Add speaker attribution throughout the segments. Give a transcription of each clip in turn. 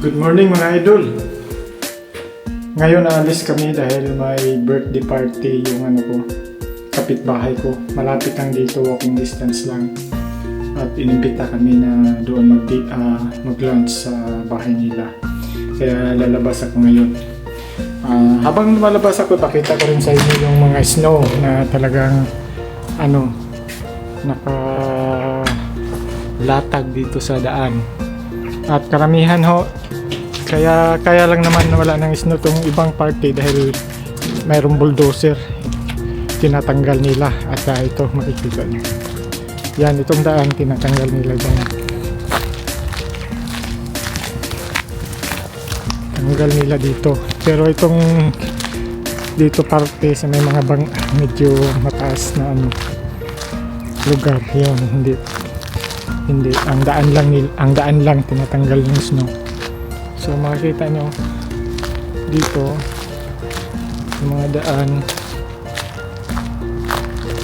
Speaker 1: Good morning mga idol. Ngayon naalis kami dahil may birthday party yung kapitbahay ko. Malapit lang dito, walking distance lang. At inimbita kami na doon mag-lunch sa bahay nila. Kaya lalabas ako ngayon. Habang lumalabas ako, pakita ko rin sa inyo yung mga snow na talagang nakalatag dito sa daan. At karamihan kaya lang naman wala ng snow tong ibang party dahil mayroong bulldozer, tinatanggal nila. At ito makikita nyo yan, itong daan tinatanggal nila dyan, tanggal nila dito. Pero itong dito parte sa may mga medyo mataas na lugar, yun hindi ang daan lang tinatanggal ng snow. So makikita nyo dito yung mga daan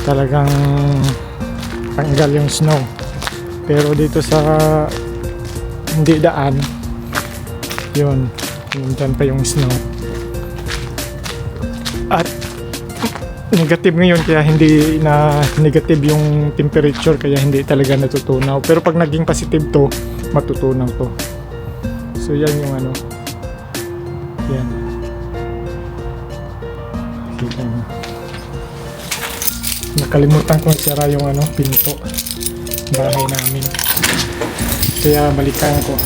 Speaker 1: talagang tanggal yung snow. Pero dito sa hindi daan, yun dyan pa yung snow. At negative ngayon, kaya hindi na negative yung temperature, kaya hindi talaga natutunaw. Pero pag naging positive to, matutunaw to. So yan yung yan, kita nyo. Nakalimutan kong isara yung pinto bahay namin, kaya balikan ko.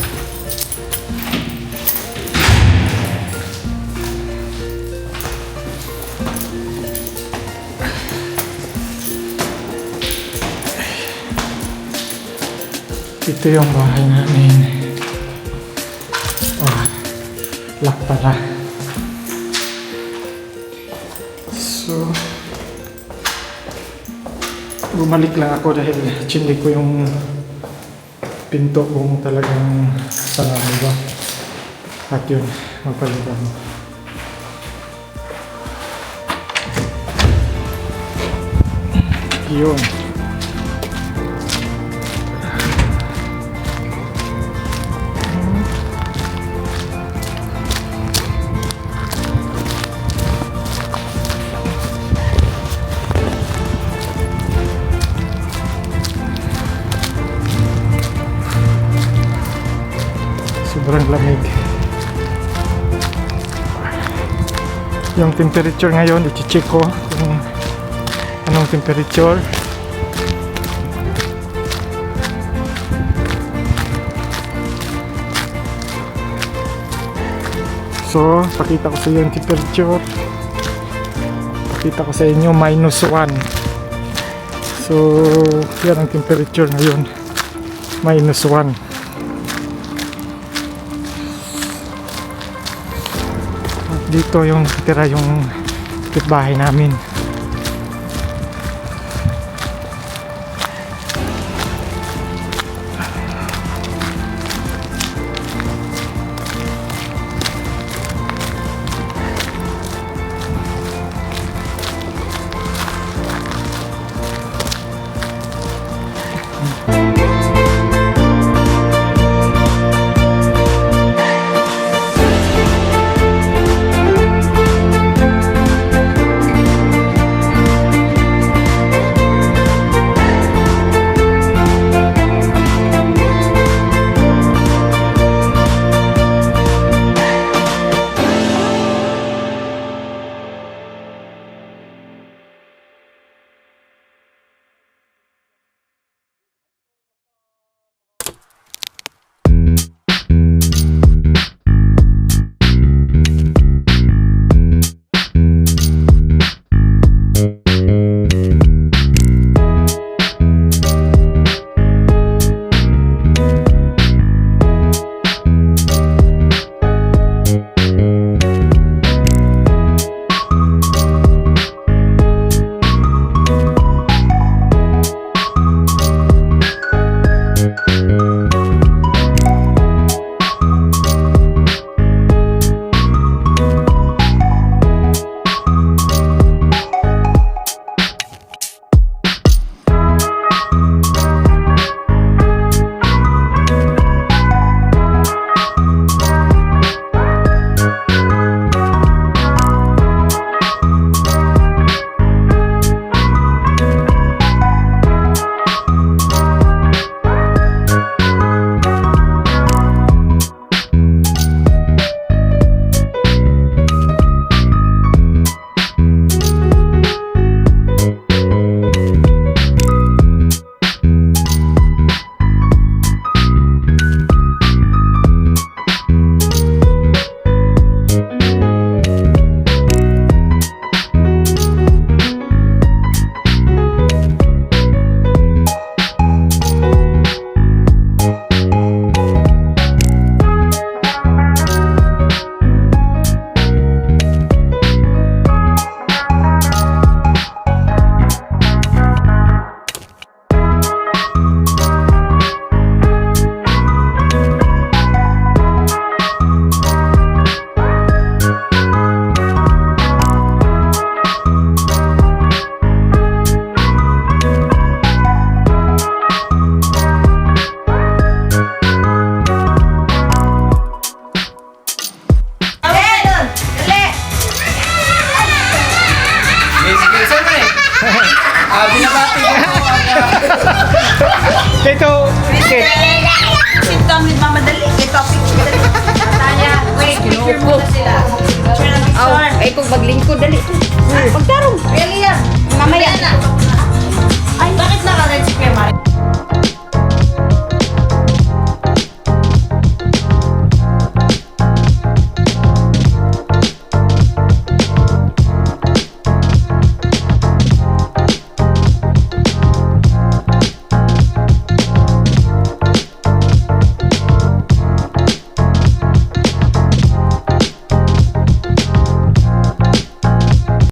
Speaker 1: Ito yung bahay namin. Lock pala. So bumalik lang ako dahil chinik ko yung pinto kung talagang sarado ba. At yun, magpalitan mo. Yun. Sobrang lamig. Yung temperature ngayon, i-check ko kung anong temperature. So, pakita ko sa inyo yung temperature. Pakita ko sa inyo, -1. So, yan ang temperature ngayon, -1. Dito yung tira yung kapitbahay namin.